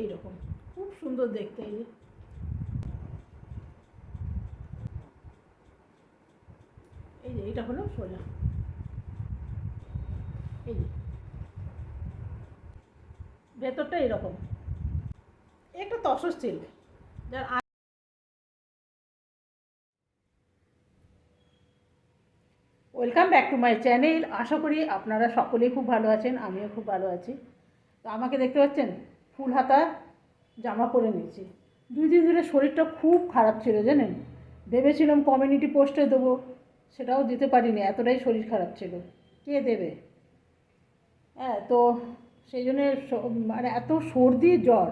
এইরকম, খুব সুন্দর দেখতে। এই যে এইটা হলো সোজা, এই যে ভেতরটা এরকম, একটা তসর সিল্ক যার। Welcome back to my channel. আশা করি আপনারা সকলেই খুব ভালো আছেন, আমিও খুব ভালো আছি। তো আমাকে দেখতে পাচ্ছেন ফুল হাতা জামা পরে নিয়েছি। 2 দিন ধরে শরীরটা খুব খারাপ ছিল জানেন। ভেবেছিলাম কমিউনিটি পোস্টে দেবো, সেটাও দিতে পারিনি, এতটাই শরীর খারাপ ছিল। কে দেবে? হ্যাঁ, তো সেই জন্যে মানে এত সর্দি জ্বর,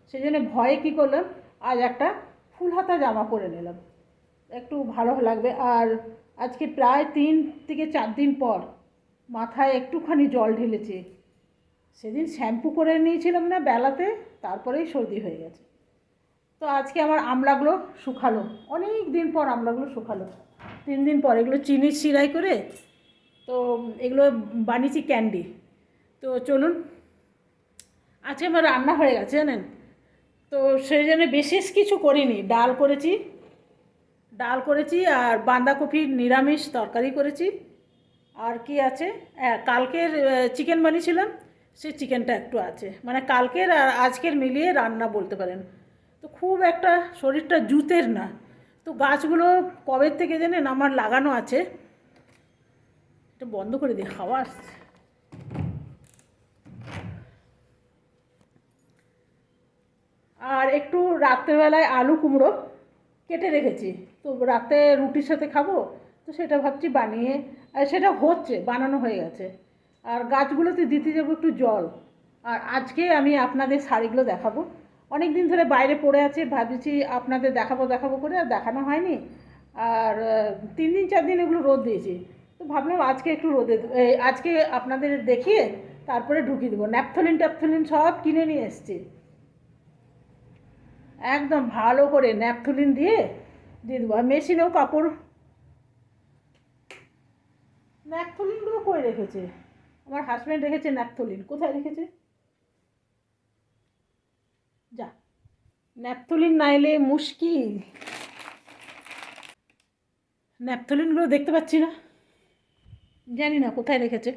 সেই জন্যে ভয়ে কী করলাম, আজ একটা ফুল হাতা জামা পরে নিলাম, একটু ভালো লাগবে। আর আজকে প্রায় 3 থেকে 4 দিন পর মাথায় একটুখানি জল ঢেলেছে। সেদিন শ্যাম্পু করে নিয়েছিলাম না বেলাতে, তারপরেই সর্দি হয়ে গেছে। তো আজকে আমার আমড়াগুলো শুকালো, অনেক দিন পর আমড়াগুলো শুকালো, 3 দিন পর। এগুলো চিনির সিরাই করে, তো এগুলো বানিয়েছি ক্যান্ডি। তো চলুন, আজকে আমার রান্না হয়ে গেছে জানেন। তো সেই জন্য বিশেষ কিছু করিনি, ডাল করেছি আর বাঁধাকপির নিরামিষ তরকারি করেছি। আর কি আছে, কালকের চিকেন বানিয়েছিলাম, সেই চিকেনটা একটু আছে, মানে কালকের আর আজকের মিলিয়ে রান্না বলতে পারেন। তো খুব একটা শরীরটা জুতের না। তো গাছগুলো কবে থেকে জানেন আমার লাগানো আছে। এটা বন্ধ করে দিই, হাওয়া আসছে। আর একটু রাত্রেবেলায় আলু কুমড়ো কেটে রেখেছি, তো রাতে রুটির সাথে খাবো, তো সেটা ভাবছি বানিয়ে, আর সেটা হচ্ছে, বানানো হয়ে গেছে। আর গাছগুলোতে দিতে যাবো একটু জল। আর আজকে আমি আপনাদের শাড়িগুলো দেখাবো। অনেক দিন ধরে বাইরে পড়ে আছে, ভাবছি আপনাদের দেখাবো করে, আর দেখানো হয়নি। আর 3 দিন 4 দিন এগুলো রোদ দিয়েছি, তো ভাবলাম আজকে একটু আজকে আপনাদের দেখিয়ে তারপরে ঢুকিয়ে দেবো। ন্যাপথলিন সব কিনে নিয়ে এসছি, একদম ভালো করে ন্যাপথলিন দিয়ে দেবো। আর মেশিনেও কাপড়, ন্যাপথলিনগুলো কই রেখেছে আমার হাজব্যান্ড, রেখেছে ন্যাপথলিন, কোথায় রেখেছে? যা, ন্যাপথলিন না এলে মুশকিল। ন্যাপথলিনগুলো দেখতে পাচ্ছি না, জানি না কোথায় রেখেছে।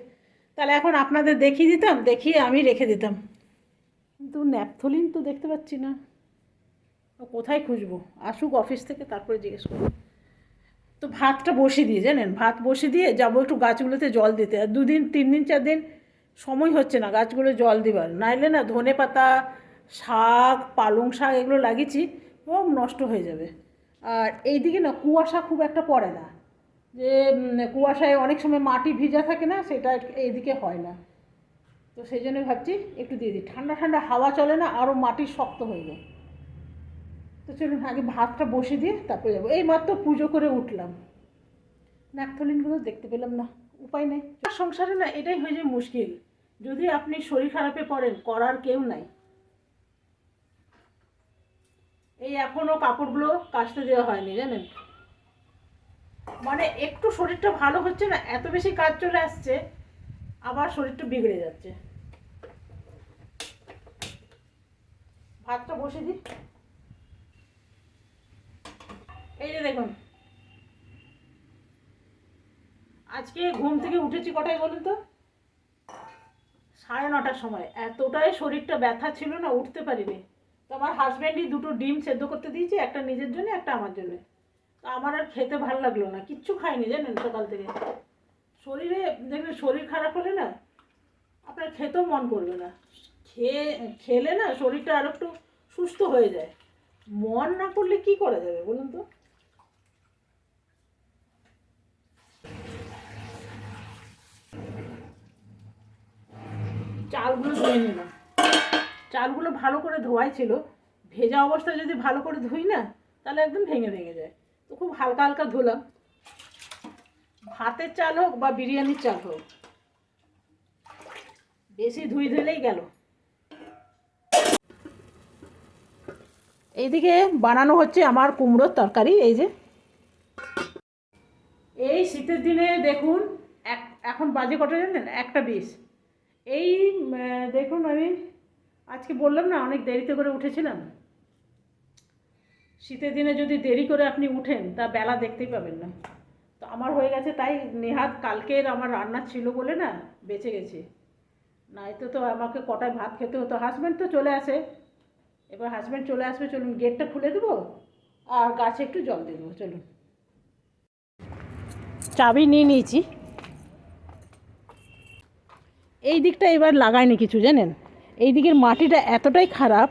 তাহলে এখন আপনাদের দেখিয়ে দিতাম, দেখিয়ে আমি রেখে দিতাম, কিন্তু ন্যাপথলিন তো দেখতে পাচ্ছি না। কোথায় খুঁজবো? আসুক অফিস থেকে, তারপরে জিজ্ঞেস করবো। তো ভাতটা বসিয়ে দিয়ে জানেন, ভাত বসিয়ে দিয়ে যাবো একটু গাছগুলোতে জল দিতে। আর 2 দিন 3 দিন 4 দিন সময় হচ্ছে না গাছগুলো জল দিবার, নাইলে না ধনে পাতা, শাক, পালং শাক এগুলো লাগিয়েছি, সব নষ্ট হয়ে যাবে। আর এইদিকে না কুয়াশা খুব একটা পড়ে না, যে কুয়াশায় অনেক সময় মাটি ভিজা থাকে না, সেটা এইদিকে হয় না। তো সেই জন্য ভাবছি একটু দিয়ে দিই, ঠান্ডা ঠান্ডা হাওয়া চলে না, আরও মাটি শক্ত হয়ে যায়। তো চলুন আগে ভাতটা বসে দিয়ে তারপরে যাবো। এই মাত্র পুজো করে উঠলাম, ন্যাপথলিনগুলো দেখতে পেলাম না, উপায় নেই। সংসারে না এটাই হয়ে যায় মুশকিল, যদি আপনি শরীর খারাপে পড়েন, করার কেউ নাই। এই এখনও কাপড়গুলো কাচতে দেওয়া হয়নি জানেন, মানে একটু শরীরটা ভালো হচ্ছে না, এত বেশি কাজ চলে আসছে, আবার শরীরটা বিগড়ে যাচ্ছে। ভাতটা বসে দিই। এই যে দেখুন, আজকে ঘুম থেকে উঠেছি কটায় বলুন তো? 9:30টার সময়। এতটাই শরীরটা ব্যথা ছিল না, উঠতে পারিনি। তো আমার হাজব্যান্ডই 2টো ডিম সেদ্ধ করতে দিয়েছি, একটা নিজের জন্য, একটা আমার জন্য। তো আমার আর খেতে ভালো লাগলো না, কিচ্ছু খাইনি জানেন সকাল থেকে। শরীরে দেখবেন শরীর খারাপ হলে না আপনার খেতেও মন করবে না, খেলে না শরীরটা আরো একটু সুস্থ হয়ে যায়। মন না করলে কি করা যাবে বলুন তো? চালগুলো ধুয়ে নিলাম, চালগুলো ভালো করে ধোয়াই ছিল, ভেজা অবস্থায় যদি ভালো করে ধুই না, তাহলে একদম ভেঙে ভেঙে যায়। তো খুব হালকা হালকা ধুলাম। ভাতের চাল হোক বা বিরিয়ানির চাল হোক, বেশি ধুলেই গেল। এইদিকে বানানো হচ্ছে আমার কুমড়োর তরকারি। এই যে এই শীতের দিনে দেখুন, এখন বাজে কটা জানেন? 1টা 20। এই দেখুন আমি আজকে বললাম না অনেক দেরিতে করে উঠেছিলাম। শীতের দিনে যদি দেরি করে আপনি উঠেন তা বেলা দেখতেই পাবেন না। তো আমার হয়ে গেছে তাই, নেহাত কালকের আমার রান্না ছিল বলে না বেঁচে গেছে, নয়তো তো আমাকে কটায় ভাত খেতে হতো। হাজব্যান্ড তো চলে আসে, এবার হাজব্যান্ড চলে আসবে, চলুন গেটটা খুলে দেবো আর গাছে একটু জল দিয়ে দেবো। চলুন, চাবি নিয়ে নিয়েছি। এই দিকটা এবার লাগাইনি কিছু, জানেন এই দিকের মাটিটা এতটাই খারাপ।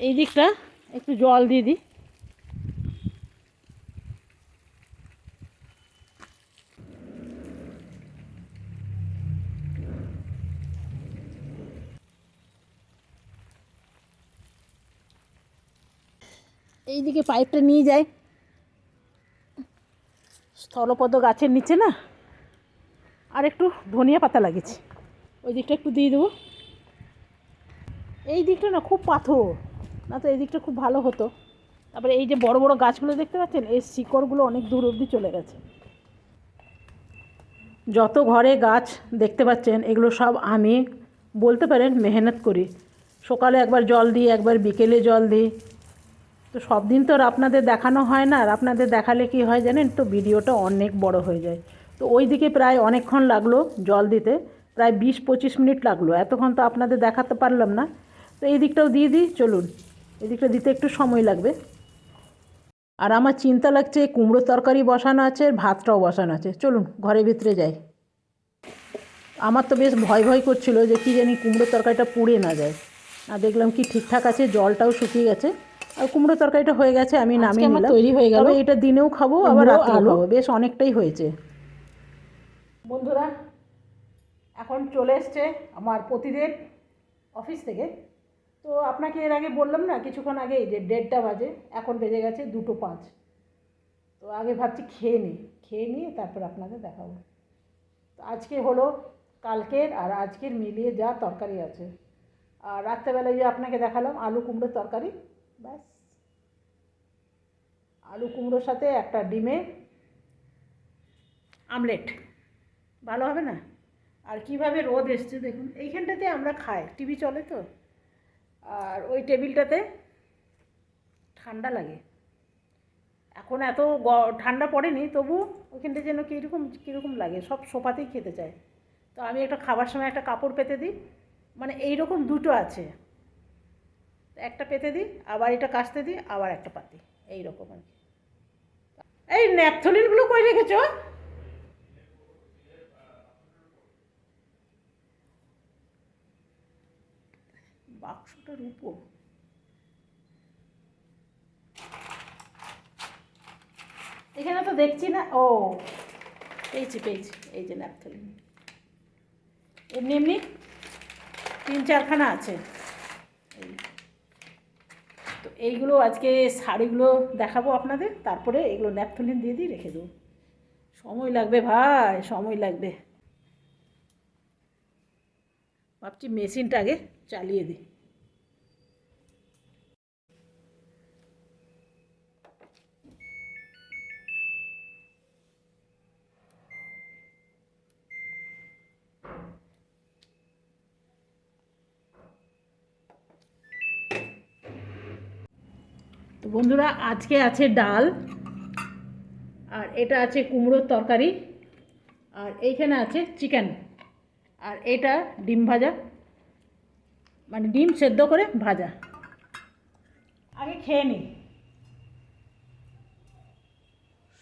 এই দিকটা একটু জল দিয়ে দিই। এই দিকে পাইপটা নিয়ে যাই স্থলপদ্ম গাছের নিচে না, আর একটু ধনিয়া পাতা লাগিয়েছি, ওই দিকটা একটু দিয়ে দেবো। এই দিকটা না খুব পাথর, না তো এই দিকটা খুব ভালো হতো। তারপরে এই যে বড় বড় গাছগুলো দেখতে পাচ্ছেন, এর শিকড়গুলো অনেক দূর অবধি চলে গেছে। যত ঘরে গাছ দেখতে পাচ্ছেন এগুলো সব আমি বলতে পারেন মেহনত করি। সকালে একবার জল দিই, একবার বিকেলে জল দিই। তো সব দিন তো আর আপনাদের দেখানো হয় না, আর আপনাদের দেখালে কি হয় জানেন তো, ভিডিওটা অনেক বড় হয়ে যায়। তো ওই দিকে প্রায় অনেকক্ষণ লাগলো জল দিতে, প্রায় 20-25 মিনিট লাগলো, এতক্ষণ তো আপনাদের দেখাতে পারলাম না। তো এই দিকটাও দিয়ে দিই, চলুন এই দিকটা দিতে একটু সময় লাগবে। আর আমার চিন্তা লাগছে, কুমড়ো তরকারি বসানো আছে, ভাতটাও বসানো আছে, চলুন ঘরের ভিতরে যাই। আমার তো বেশ ভয় ভয় করছিল যে কী জানি কুমড়ো তরকারিটা পুড়ে না যায়। আর দেখলাম কি ঠিকঠাক আছে, জলটাও শুকিয়ে গেছে, আর কুমড়ো তরকারিটা হয়ে গেছে, আমি নামিয়ে নিলাম। তৈরি হয়ে গেল, তবে এটা দিনেও খাবো আবার রাতেও খাবো, বেশ অনেকটাই হয়েছে। বন্ধুরা, এখন চলে এসছে আমার প্রতিদেব অফিস থেকে। তো আপনাকে এর আগে বললাম না কিছুক্ষণ আগে যে 1:30 বাজে, এখন বেজে গেছে 2:05। তো আগে ভাবছি খেয়ে নিয়ে তারপর আপনাদের দেখাবো। তো আজকে হলো কালকের আর আজকের মিলিয়ে যা তরকারি আছে। আর রাত্রেবেলায় যে আপনাকে দেখালাম আলু কুমড়োর তরকারি, ব্যাস। আলু কুমড়োর সাথে একটা ডিমের আমলেট, ভালো হবে না? আর কিভাবে রোদ এসছে দেখুন, এইখানটাতে আমরা খাই, টিভি চলে তো, আর ওই টেবিলটাতে ঠান্ডা লাগে। এখন এত ঠান্ডা পড়েনি, তবু ওইখানটা যেন কীরকম কীরকম লাগে, সব সোফাতেই খেতে চায়। তো আমি একটা খাবার সময় একটা কাপড় পেতে দিই, মানে এই রকম দুটো আছে, একটা পেতে দিই, আবার এটা কাচতে দিই, আবার একটা পাতি, এই রকম আর কি। এই ন্যাপথলিনগুলো কই রেখেছ? বাক্সটার উপর এখানে তো দেখছি না। ও, পেয়েছি, এই যে ন্যাপথলিন, এমনি এমনি 3-4খানা আছে। এই তো এইগুলো আজকে শাড়িগুলো দেখাবো আপনাদের, তারপরে এগুলো ন্যাপথলিন দিয়ে দিয়ে রেখে দেবো। সময় লাগবে ভাই, সময় লাগবে। ভাবছি মেশিনটা আগে চালিয়ে দিই। তো বন্ধুরা, আজকে আছে ডাল, আর এটা আছে কুমড়োর তরকারি, আর এইখানে আছে চিকেন, আর এটা ডিম ভাজা, মানে ডিম সেদ্ধ করে ভাজা। আগে খেয়ে নিই,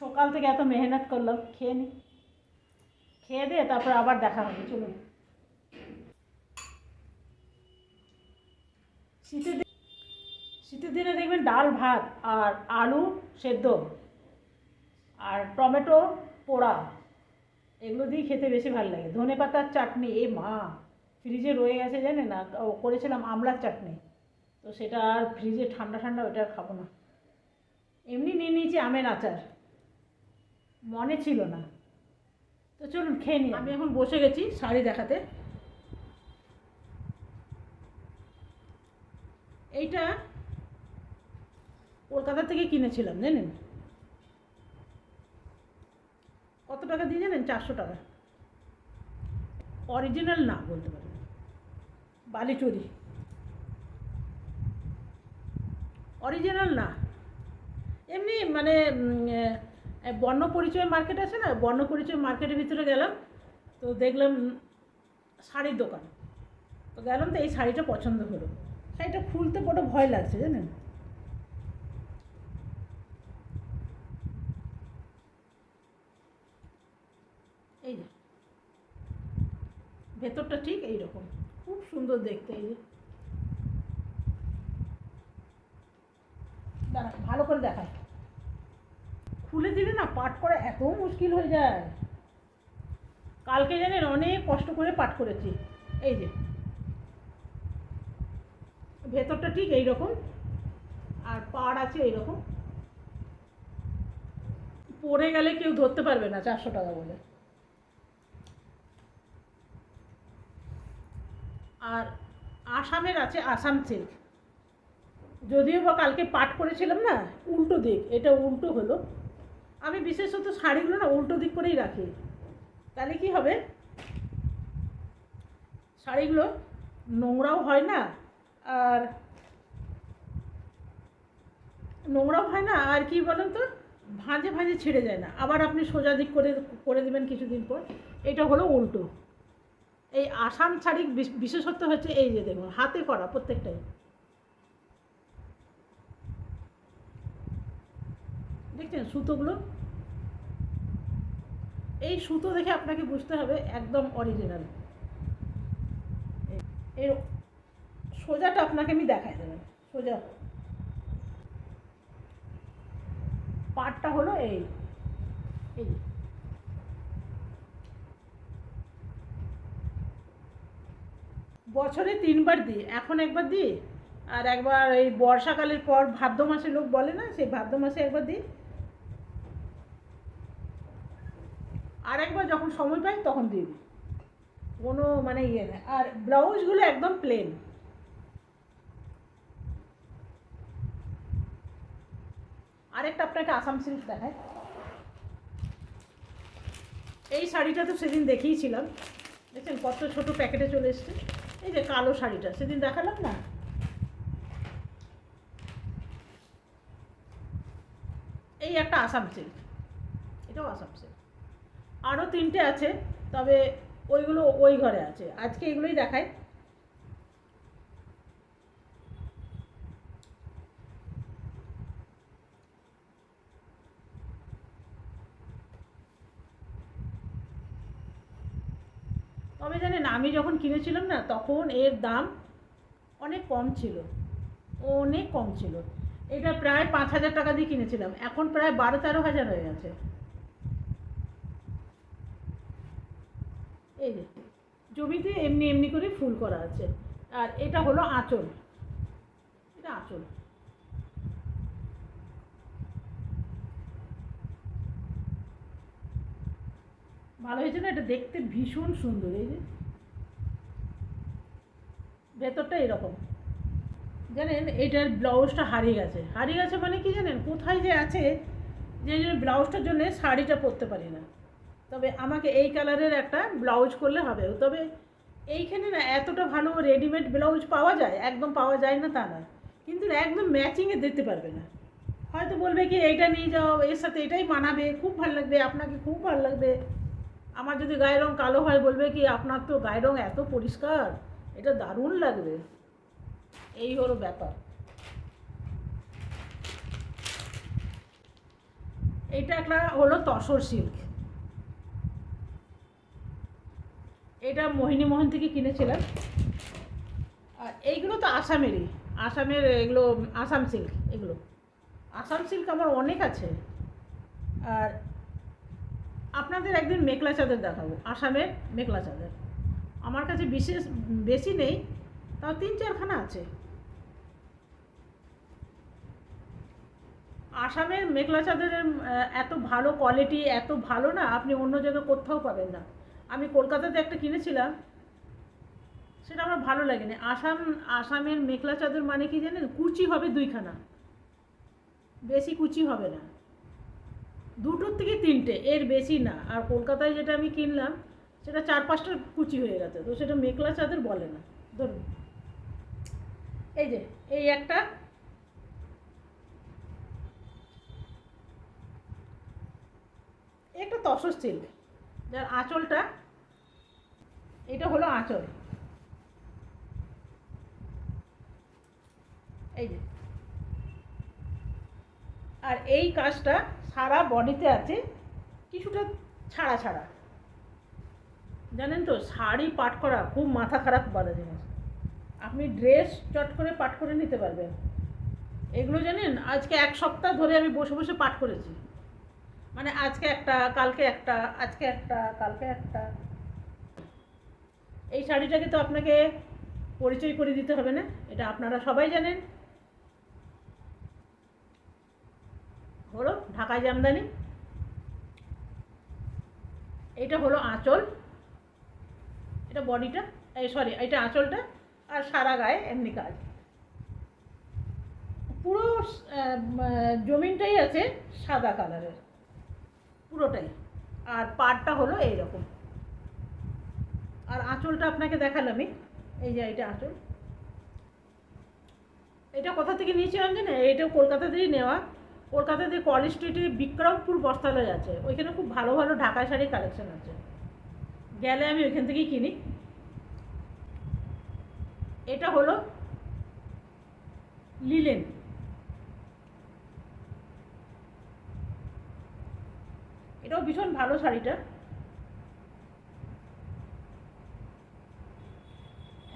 সকাল থেকে এত মেহনত করলাম, খেয়ে নিই, খেয়ে দিয়ে তারপর আবার দেখা হবে। চলুন। শীতের শীতের দিনে দেখবেন ডাল ভাত আর আলু সেদ্ধ আর টমেটো পোড়া, এগুলো দিয়েই খেতে বেশি ভালো লাগে। ধনেপাতার চাটনি, এ মা, ফ্রিজে রয়ে গেছে জানেন না, করেছিলাম আমলার চাটনি, তো সেটা আর ফ্রিজে ঠান্ডা ঠান্ডা, ওটা আর খাবো না। এমনি নিয়ে নিয়েছি আমের আচার, মনে ছিল না। তো চলুন খেয়ে নিই। আমি এখন বসে গেছি শাড়ি দেখাতে। এইটা কলকাতা থেকে কিনেছিলাম জানেন, কত টাকা দিয়ে জানেন? 400 টাকা। অরিজিনাল না বলতে পারেন, বালিচুরি, অরিজিনাল না। এমনি মানে বর্ণ পরিচয় মার্কেট আছে না, বর্ণ পরিচয় মার্কেটের ভিতরে গেলাম, তো দেখলাম শাড়ির দোকান, তো গেলাম, তো এই শাড়িটা পছন্দ হলো। শাড়িটা খুলতে বড় ভয় লাগছে জানেন। এই যে ভেতরটা ঠিক এইরকম, খুব সুন্দর দেখতে। এই যে দাঁড়া, ভালো করে দেখায়, খুলে দিলে না পাট করা এত মুশকিল হয়ে যায়। কালকে জানেন অনেক কষ্ট করে পাট করেছি। এই যে ভেতরটা ঠিক এইরকম, আর পাড় আছে এইরকম, পরে গেলে কেউ ধরতে পারবে না 400 টাকা বলে। আর আসামের আছে, আসাম সিল্ক, যদিও বা কালকে পাট করেছিলাম না, উল্টো দিক, এটা উল্টো হলো। আমি বিশেষত শাড়িগুলো না উল্টো দিক করেই রাখি, তাহলে কি হবে, শাড়িগুলো নোংরাও হয় না, আর আর কি বলেন তো, ভাঁজে ভাঁজে ছিঁড়ে যায় না। আবার আপনি সোজা দিক করে করে দেবেন কিছুদিন পর। এটা হলো উল্টো। এই আসাম শাড়ির বিশেষত্ব হচ্ছে এই যে দেখুন, হাতে করা প্রত্যেকটাই, দেখছেন সুতোগুলো, এই সুতো দেখে আপনাকে বুঝতে হবে একদম অরিজিনাল। এর সোজাটা আপনাকে আমি দেখাই দেবেন, সোজা পাটটা হলো এই এই বছরে 3বার দিই, এখন একবার দিই, আর একবার এই বর্ষাকালের পর ভাদ্র মাসে লোক বলে না, সেই ভাদ্র মাসে একবার দিই, আর একবার যখন সময় পাই তখন দিয়ে দিই, কোনো মানে ইয়ে নেই। আর ব্লাউজগুলো একদম প্লেন। আরেকটা আপনাকে আসাম সিল্ক দেখায়, এই শাড়িটা তো সেদিন দেখিয়েছিলাম, দেখছেন কত ছোট প্যাকেটে চলে এসছে। এই যে কালো শাড়িটা সেদিন দেখালাম না, এই একটা আসাম সিল্ক, এটাও আসাম সিল্ক। আরও 3টে আছে, তবে ওইগুলো ওই ঘরে আছে, আজকে এগুলোই দেখায়। তবে জানেন আমি যখন কিনেছিলাম না, তখন এর দাম অনেক কম ছিল, অনেক কম ছিল। এটা প্রায় 5,000 টাকা দিয়ে কিনেছিলাম, এখন প্রায় 12-13 হাজার হয়ে গেছে। এই যে জমিতে এমনি এমনি করে ফুল করা আছে। আর এটা হলো আঁচল, এটা আঁচল। ভালো হয়েছে না, এটা দেখতে ভীষণ সুন্দর। এই যে ভেতরটা এরকম, জানেন এইটার ব্লাউজটা হারিয়ে গেছে মানে কি জানেন, কোথায় যে আছে, যে ব্লাউজটার জন্য শাড়িটা পরতে পারি না। তবে আমাকে এই কালারের একটা ব্লাউজ করলে হবে। তবে এইখানে না এতটা ভালো রেডিমেড ব্লাউজ পাওয়া যায়, একদম পাওয়া যায় না তা না, কিন্তু একদম ম্যাচিংয়ে দিতে পারবে না। হয়তো বলবে কি এইটা নিয়ে যাও, এর সাথে এটাই মানাবে, খুব ভালো লাগবে, আপনাকে খুব ভালো লাগবে। আমার যদি গায়ের রঙ কালো হয়, বলবে কি আপনার তো গায়ের রঙ এত পরিষ্কার, এটা দারুণ লাগবে। এই হলো ব্যাপার। এটা একটা হলো তসর সিল্ক, এটা মোহিনীমোহন থেকে কিনেছিলাম। আর এইগুলো তো আসামেরই, আসামের এগুলো আসাম সিল্ক, এগুলো আসাম সিল্ক আমার অনেক আছে। আর আপনাদের একদিন মেখলা চাদর দেখাবো, আসামের মেখলা চাদর। আমার কাছে বিশেষ বেশি নেই, তাও 3-4খানা আছে। আসামের মেখলা চাদরের এত ভালো কোয়ালিটি, এত ভালো না, আপনি অন্য জায়গায় কোথাও পাবেন না। আমি কলকাতাতে একটা কিনেছিলাম, সেটা আমার ভালো লাগেনি। আসামের মেখলা চাদর মানে কি জানেন, কুচি হবে 2খানা, বেশি কুচি হবে না, 2টোর থেকে 3টে, এর বেশি না। আর কলকাতায় যেটা আমি কিনলাম সেটা 4-5টা কুচি হয়ে গেছে, তো সেটা মেখলা চাদর বলে না। ধরুন এই যে, এই একটা, একটা তসর সিল্ক, যার আঁচলটা, এটা হলো আঁচল, এই যে। আর এই কাজটা সারা বডিতে আছে, কিছুটা ছাড়া ছাড়া। জানেন তো, শাড়ি পাট করা খুব মাথা খারাপ বলা জিনিস। আপনি ড্রেস চট করে পাট করে নিতে পারবেন। এগুলো জানেন, আজকে 1 সপ্তাহ ধরে আমি বসে বসে পাট করেছি। মানে আজকে একটা, কালকে একটা, আজকে একটা, কালকে একটা। এই শাড়িটাকে তো আপনাকে পরিচয় করে দিতে হবে না, এটা আপনারা সবাই জানেন। হলো ঢাকাই জামদানি। এটা হলো আঁচল, এটা বডিটা, এই সরি, এটা আঁচলটা। আর সারা গায়ে এমনি কাজ, পুরো জমিনটাই আছে সাদা কালারের, পুরোটাই। আর পাড়টা হলো এইরকম। আর আঁচলটা আপনাকে দেখালামই, এই যে এটা আঁচল। এটা কোথা থেকে নিয়েছিলাম জানেন, এটাও কলকাতা থেকেই নেওয়া। কলকাতাতে কলেজ স্ট্রিটে বিক্রমপুর বস্ত্রালয় আছে, ওইখানে খুব ভালো ভালো ঢাকা শাড়ির কালেকশন আছে, গেলে আমি ওইখান থেকেই কিনি। এটা হলো লিলেন, এটাও ভীষণ ভালো শাড়িটা।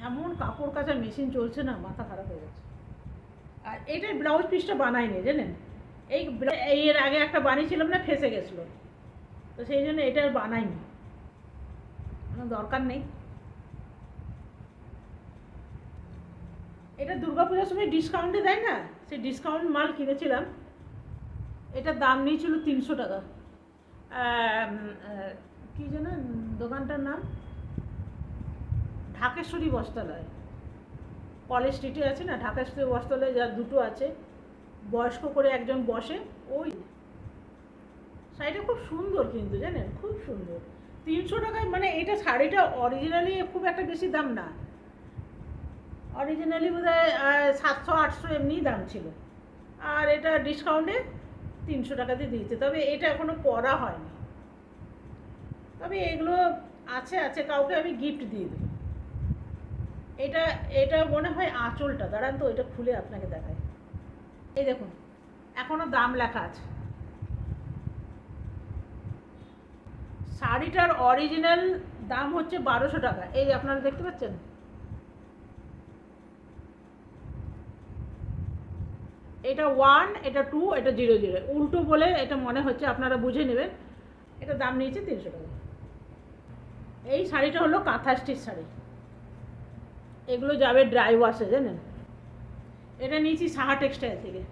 এমন কাপড় কাচার মেশিন চলছে না, মাথা খারাপ হয়ে যাচ্ছে। আর এটার ব্লাউজ পিসটা বানাইনি জানেন, এই এর আগে একটা বানিয়েছিলাম না, ফেসে গেছিলো, তো সেই জন্য এটা আর বানাইনি, কোনো দরকার নেই। এটা দুর্গাপূজার সময় ডিসকাউন্টে দেয় না, সেই ডিসকাউন্ট মাল কিনেছিলাম। এটার দাম নিয়েছিল 300 টাকা। কী যেন দোকানটার নাম, ঢাকেশ্বরী বস্ত্রালয়, কলেজ স্ট্রিটে আছে না ঢাকেশ্বরী বস্ত্রালয়, যার দুটো আছে, বয়স্ক করে একজন বসে। ওই শাড়িটা খুব সুন্দর কিন্তু জানেন, খুব সুন্দর। 300 টাকায়, মানে এটা শাড়িটা অরিজিনালি খুব একটা বেশি দাম না, অরিজিনালি বোধহয় 700-800 এমনিই দাম ছিল। আর এটা ডিসকাউন্টে 300 টাকাতে দিয়েছে, তবে এটা এখনও পরা হয়নি। তবে এগুলো আছে আছে, কাউকে আমি গিফট দিয়ে দেবো। এটা এটা মনে হয় আঁচলটা, দাঁড়ান তো এটা খুলে আপনাকে দেখাই। এই দেখুন, এখনও দাম লেখা আছে। শাড়িটার অরিজিনাল দাম হচ্ছে 1200 টাকা, এই আপনারা দেখতে পাচ্ছেন। এটা 1, এটা 2, এটা 00, উল্টো বলে এটা মনে হচ্ছে, আপনারা বুঝে নেবেন। এটা দাম নিয়েছে 300 টাকা। এই শাড়িটা হলো কাঁথা স্টিচ শাড়ি, এগুলো যাবে ড্রাই ওয়াশে জানেন। এটা নিয়েছি সাহা টেক্সটাইল থেকে।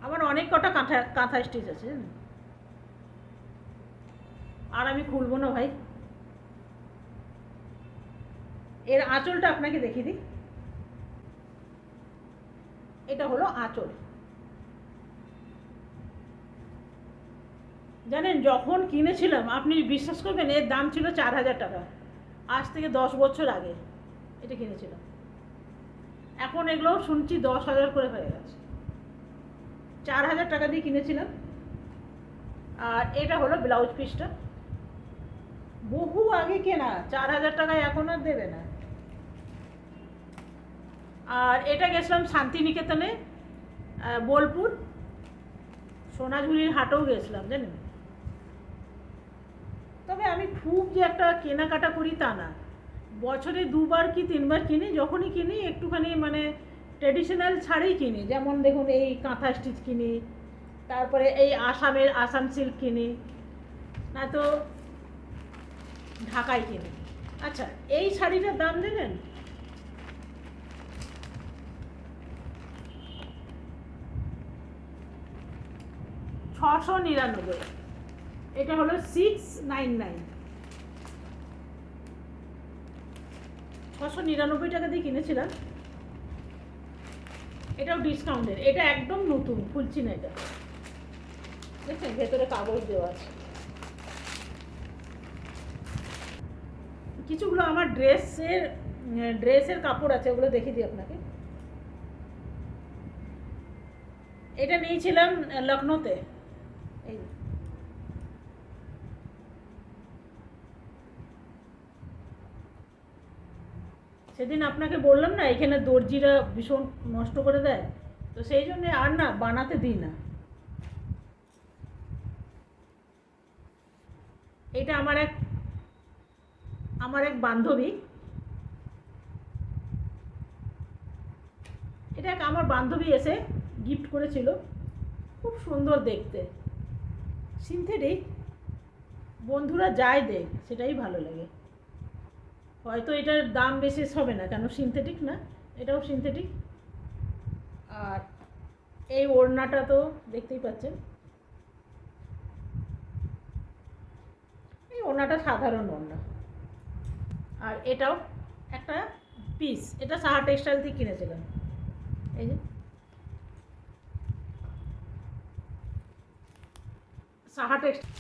আমার অনেক কটা কাঁথা স্টিচ আছে জানেন, আর আমি খুলবো না ভাই। এর আঁচলটা আপনাকে দেখিয়ে দিই, এটা হলো আঁচল। জানেন যখন কিনেছিলাম, আপনি বিশ্বাস করবেন, এর দাম ছিল 4000 টাকা, আজ থেকে 10 বছর আগে এটা কিনেছিলাম। এখন এগুলো শুনছি 10,000 করে হয়ে গেছে। 4000 টাকা দিয়ে কিনেছিলাম। আর এটা হলো ব্লাউজ পিসটা, বহু আগে কেনা, 4000 টাকায় এখন আর দেবে না। আর এটা গেছিলাম শান্তিনিকেতনে, বোলপুর, সোনাঝুরির হাটেও গেছিলাম জানেন। তবে আমি খুব যে একটা কেনাকাটা করি তা না, বছরে 2বার কি 3বার কিনি, যখনই কিনি একটুখানি মানে ট্র্যাডিশনাল শাড়ি কিনি। যেমন দেখুন, এই কাঁথা স্টিচ কিনি, তারপরে এই আসাম সিল্ক কিনি, না তো ঢাকাই কিনি। আচ্ছা, এই শাড়িটার দাম দেবেন 699। এটা হলো 699, 699 টাকা দিয়ে কিনেছিলাম। এটাও ডিসকাউন্টের, এটা একদম নতুন, খুলছি না এটা। দেখছেন ভেতরে কাগজ দেওয়া আছে। কিছুগুলো আমার ড্রেসের কাপড় আছে, ওগুলো দেখিয়ে দিই আপনাকে। এটা নিয়েছিলাম লখনৌতে। এই সেদিন আপনাকে বললাম না, এখানে দর্জিরা ভীষণ নষ্ট করে দেয়, তো সেই জন্য আর না বানাতে দিই না। এটা আমার এক বান্ধবী, এটা আমার বান্ধবী এসে গিফট করেছিল। খুব সুন্দর দেখতে, সিনথেটিক। বন্ধুরা যাই দেখ সেটাই ভালো লাগে। হয়তো এটার দাম বেশি হবে না, কেন সিনথেটিক না, এটাও সিনথেটিক। আর এই ওড়নাটা তো দেখতেই পাচ্ছেন, এই ওড়নাটা সাধারণ ওড়না। আর এটাও একটা পিস, এটা সাহা টেক্সটাইল থেকে কিনেছিলাম। এই যে সাহা টেক্সটাইল।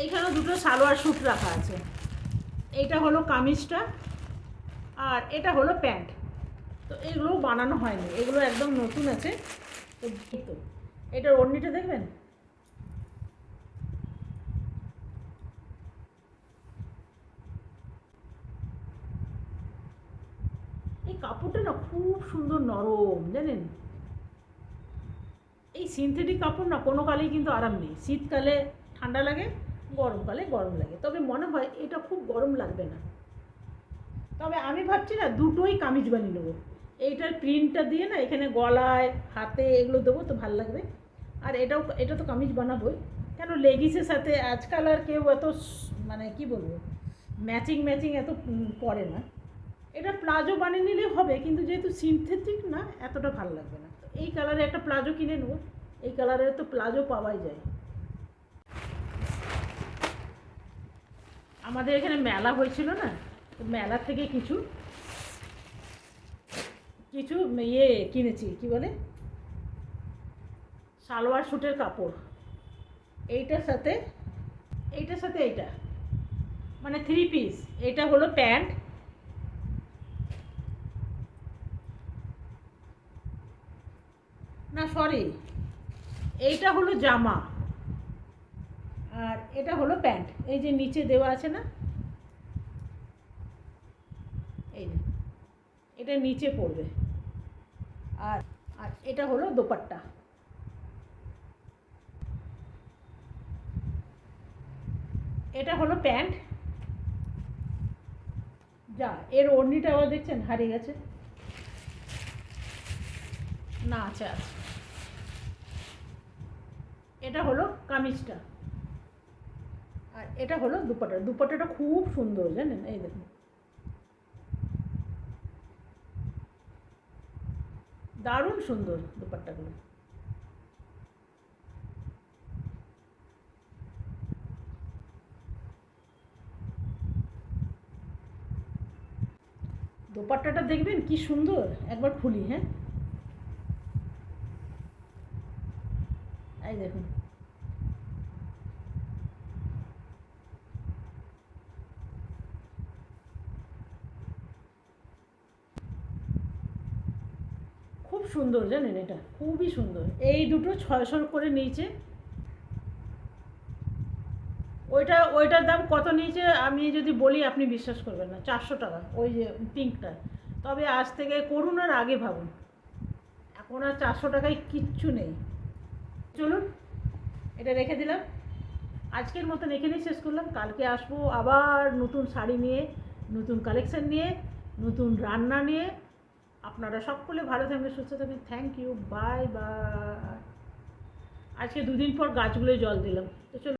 এইখানেও দুটো সালোয়ার স্যুট রাখা আছে। এইটা হলো কামিজটা, আর এটা হলো প্যান্ট। তো এগুলোও বানানো হয়নি, এগুলো একদম নতুন আছে। তো এটার ওড়নিটা দেখবেন, এই কাপড়টা না খুব সুন্দর নরম, জানেন। এই সিনথেটিক কাপড় না কোনো কালেই কিন্তু আরাম নেই। শীতকালে ঠান্ডা লাগে, গরমকালে গরম লাগে। তবে মনে হয় এটা খুব গরম লাগবে না। তবে আমি ভাবছি না দুটোই কামিজ বানিয়ে নেবো। এইটার প্রিন্টটা দিয়ে না এখানে গলায় হাতে এগুলো দেবো তো ভালো লাগবে। আর এটা তো কামিজ বানাবোই, কেন লেগিসের সাথে আজকাল আর কেউ এত মানে কি বলবো ম্যাচিং এত পরে না। এটা প্লাজো বানিয়ে নিলে হবে, কিন্তু যেহেতু সিনথেটিক না এতটা ভালো লাগবে না। তো এই কালারে একটা প্লাজো কিনে নেবো, এই কালারের তো প্লাজো পাওয়াই যায়। আমাদের এখানে মেলা হয়েছিল না, তো মেলা থেকে কিছু ইয়ে কিনেছি, কি বলে সালোয়ার স্যুটের কাপড়। এইটার সাথে এইটা মানে 3 পিস। এটা হলো প্যান্ট, না সরি, এইটা হলো জামা, আর এটা হলো প্যান্ট। এই যে নিচে দেওয়া আছে না, এই যে এটা নিচে পড়বে। আর আর এটা হলো দোপাট্টা। এটা হলো প্যান্ট। যা এর ওড়নিটা আবার দেখছেন হারিয়ে গেছে, না আছে। এটা হলো কামিজটা, আর এটা হলো দুপাট্টাটা খুব সুন্দর, জানেন। এই দেখুন, দারুণ সুন্দর দুপাট্টাগুলো। দোপাট্টাটা দেখবেন কি সুন্দর, একবার খুলি। হ্যাঁ, এই দেখুন, খুব সুন্দর, জানেন, এটা খুবই সুন্দর। এই দুটো 600 করে নিয়েছে। ওইটার দাম কত নিয়েছে আমি যদি বলি আপনি বিশ্বাস করবেন না, 400 টাকা। ওই যে পিঙ্কটা। তবে আজ থেকে করুন, আর আগে ভাবুন, এখন আর 400 টাকায় কিচ্ছু নেই। চলুন, এটা রেখে দিলাম। আজকের মতন এখানেই শেষ করলাম। কালকে আসবো আবার নতুন শাড়ি নিয়ে, নতুন কালেকশন নিয়ে, নতুন রান্না নিয়ে। আপনারা সকলে ভালো থাকবেন, সুস্থ থাকবেন। Thank you, bye bye. আজকে দুদিন পর গাছগুলোয় জল দিলাম। তো চলো